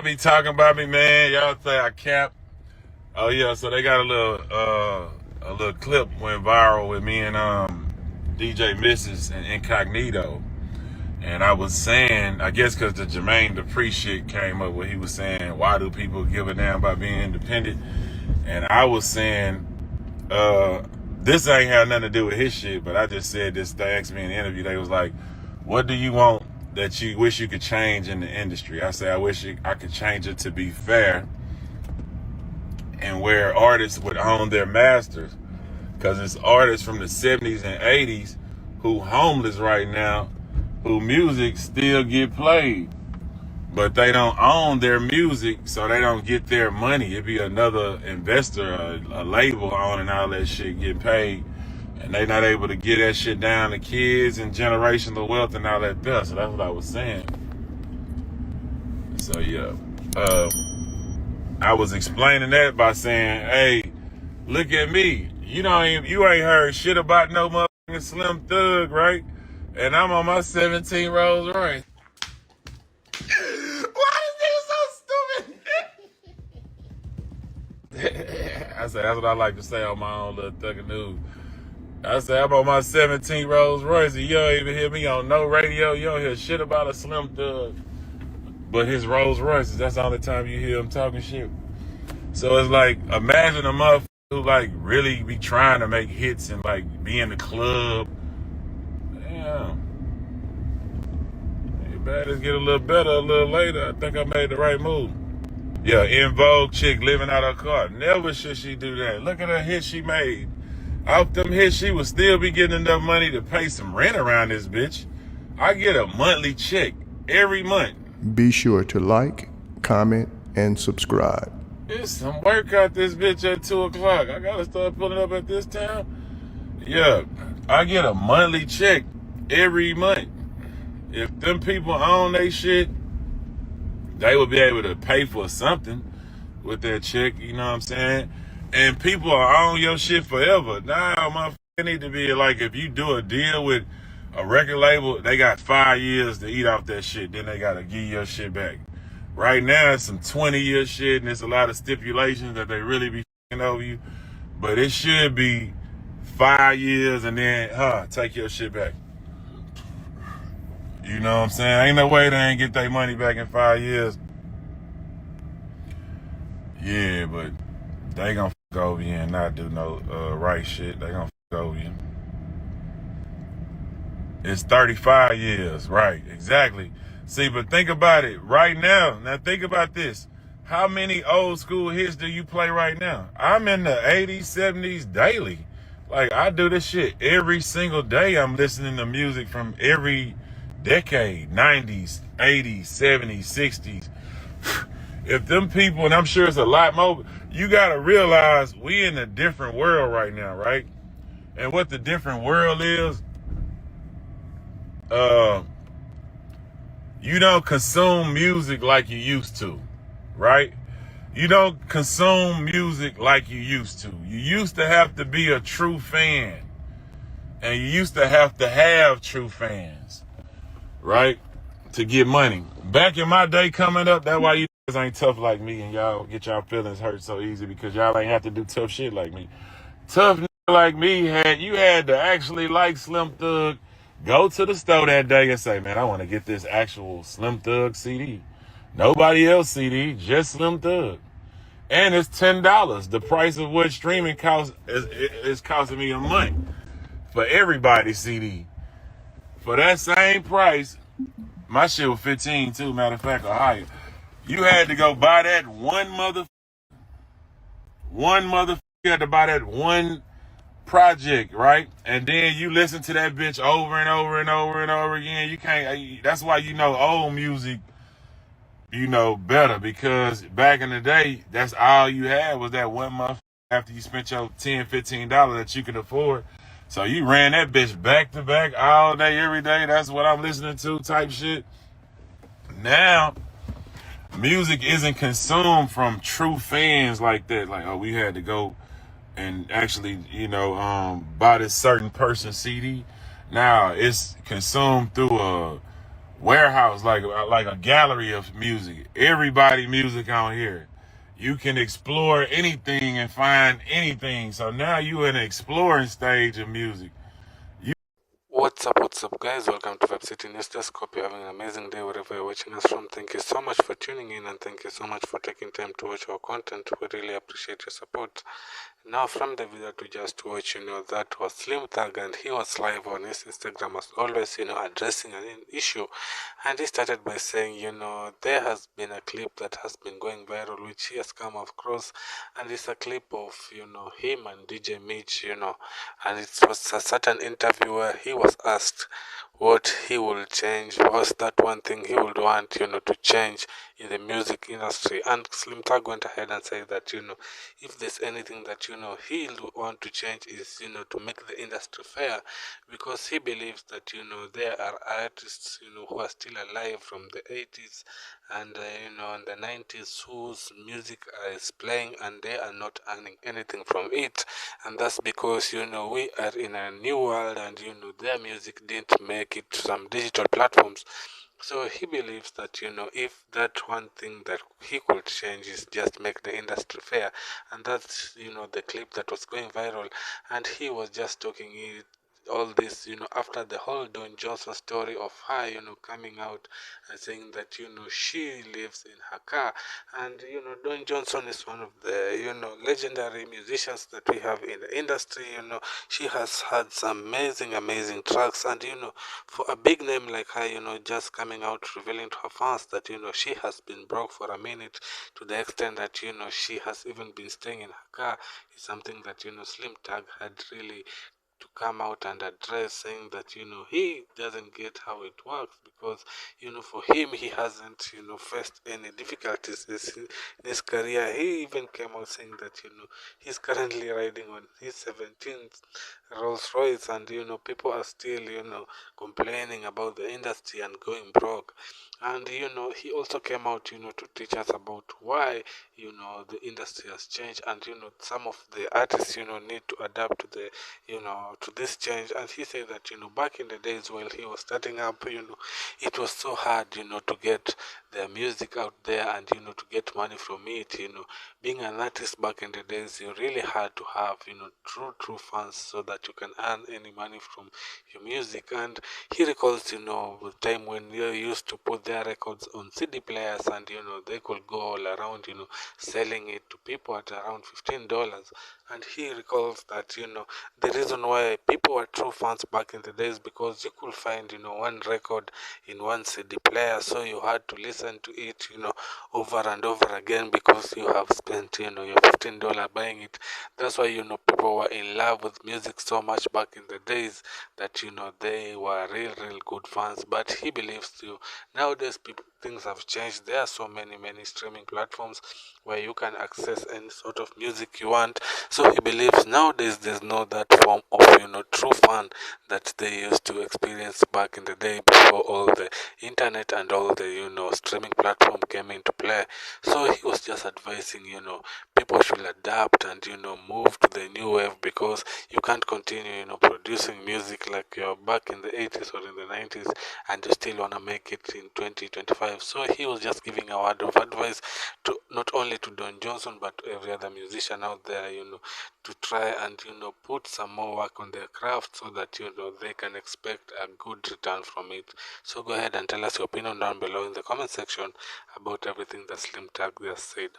be talking about me, man. Y'all say I cap. Oh yeah, so they got a little clip went viral with me and DJ Mrs. and Incognito. And I was saying, I guess because the Jermaine Dupri shit came up where he was saying, why do people give a damn about being independent? And I was saying, this ain't had nothing to do with his shit, but I just said this, they asked me in the interview, they was like, what do you want that you wish you could change in the industry? I say, I wish I could change it to be fair and where artists would own their masters. Because it's artists from the 70s and 80s who homeless right now, who music still get played, but they don't own their music, so they don't get their money. It'd be another investor, a label owning all that shit, get paid, and they not able to get that shit down to kids and generational wealth and all that stuff. So that's what I was saying. So yeah, I was explaining that by saying, hey, look at me. You ain't heard shit about no motherfucking Slim Thug, right? And I'm on my 17 Rolls Royce. Why is this so stupid? I said, that's what I like to say on my own little Thugger News. I said, I'm on my 17 Rolls Royce, and you don't even hear me on no radio. You don't hear shit about a Slim Thug. But his Rolls Royces, that's the only time you hear him talking shit. So it's like, imagine a motherfucker who like really be trying to make hits and like be in the club. Damn. You better get a little better a little later. I think I made the right move. Yeah, in Vogue chick living out her car. Never should she do that. Look at her hit she made. Off them hits, she would still be getting enough money to pay some rent around this bitch. I get a monthly check every month. Be sure to like, comment, and subscribe. It's some work out this bitch at 2 o'clock. I gotta start pulling up at this time. Yeah, I get a monthly check every month. If them people own they shit, they would be able to pay for something with that check, you know what I'm saying? And people own your shit forever. Now, motherfucker need to be like, if you do a deal with a record label, they got 5 years to eat off that shit. Then they gotta give your shit back. Right now, it's some 20-year shit, and there's a lot of stipulations that they really be f***ing over you. But it should be 5 years and then, take your shit back. You know what I'm saying? Ain't no way they ain't get their money back in 5 years. Yeah, but they gonna f*** over you and not do no right shit. They gonna f*** over you. It's 35 years, right, exactly. See, but think about it right now. Now think about this. How many old school hits do you play right now? I'm in the 80s, 70s daily. Like, I do this shit every single day. I'm listening to music from every decade, 90s, 80s, 70s, 60s. If them people, and I'm sure it's a lot more, you got to realize we in a different world right now, right? And what the different world is, you don't consume music like you used to, right? You don't consume music like you used to. You used to have to be a true fan. And you used to have true fans, right? To get money. Back in my day coming up, that's why you ain't tough like me and y'all get y'all feelings hurt so easy because y'all ain't have to do tough shit like me. Tough like me, you had to actually like Slim Thug. Go to the store that day and say, man, I want to get this actual Slim Thug CD. Nobody else CD, just Slim Thug. And it's $10. The price of what streaming costs is costing me a month for everybody's CD. For that same price, my shit was 15 too, matter of fact, or higher. You had to go buy that one mother. You had to buy that one project, right? And then you listen to that bitch over and over and over and over again. You can't, that's why old music, better, because back in the day, that's all you had was that one month after you spent your $10, $15 that you could afford. So you ran that bitch back to back all day, every day. That's what I'm listening to type shit. Now, music isn't consumed from true fans like that. Like, oh, we had to go and actually, buy this certain person CD. Now it's consumed through warehouse, like a gallery of music. Everybody music on here. You can explore anything and find anything. So now you in an exploring stage of music. What's up, guys? Welcome to Vibe City News Desk. Hope you're having an amazing day wherever you're watching us from. Thank you so much for tuning in, and thank you so much for taking time to watch our content. We really appreciate your support. Now, from the video to just watch, that was Slim Thug, and he was live on his Instagram as always, addressing an issue. And he started by saying, there has been a clip that has been going viral, which he has come across, and it's a clip of, him and DJ Mitch, and it was a certain interview where he was asked what he will change, what's that one thing he would want, to change in the music industry. And Slim Thug went ahead and said that, if there's anything that, he'll want to change is, to make the industry fair, because he believes that, there are artists, who are still alive from the 80s and, in the 90s whose music is playing and they are not earning anything from it. And that's because, we are in a new world and, their music didn't make it to some digital platforms. So he believes that, if that one thing that he could change is just make the industry fair. And that's, the clip that was going viral. And he was just talking it all this, after the whole Don Johnson story of her, coming out and saying that, she lives in her car. And, Don Johnson is one of the, legendary musicians that we have in the industry. She has had some amazing tracks. And, for a big name like her, just coming out revealing to her fans that, she has been broke for a minute, to the extent that, she has even been staying in her car, is something that, Slim Tag had really to come out and address, saying that, he doesn't get how it works, because, for him, he hasn't, faced any difficulties in his career. He even came out saying that, he's currently riding on his 17th Rolls Royce, and, people are still, complaining about the industry and going broke. And, he also came out, to teach us about why, the industry has changed, and, some of the artists, need to adapt to the, to this change. And he said that, back in the days while he was starting up, it was so hard, to get their music out there and, to get money from it. Being an artist back in the days, you really had to have, true fans so that you can earn any money from your music. And he recalls, the time when they used to put their records on CD players, and, they could go all around, selling it to people at around $15. And he recalls that, the reason why people were true fans back in the days, because you could find, one record in one CD player, so you had to listen to it, over and over again, because you have spent, your $15 buying it. That's why, people were in love with music so much back in the days that, they were real good fans. But he believes, nowadays things have changed. There are so many streaming platforms where you can access any sort of music you want. So he believes nowadays there's no that form of, true fun that they used to experience back in the day, before all the internet and all the, streaming platform came into play. So he was just advising, people should adapt and, move to the new wave, because you can't continue, producing music like you're back in the 80s or in the 90s, and you still want to make it in 2025. So he was just giving a word of advice to not only to Don Johnson, but to every other musician out there, to try and, put some more work on their craft, so that, they can expect a good return from it. So go ahead and tell us your opinion down below in the comment section about everything that Slim Tag just said.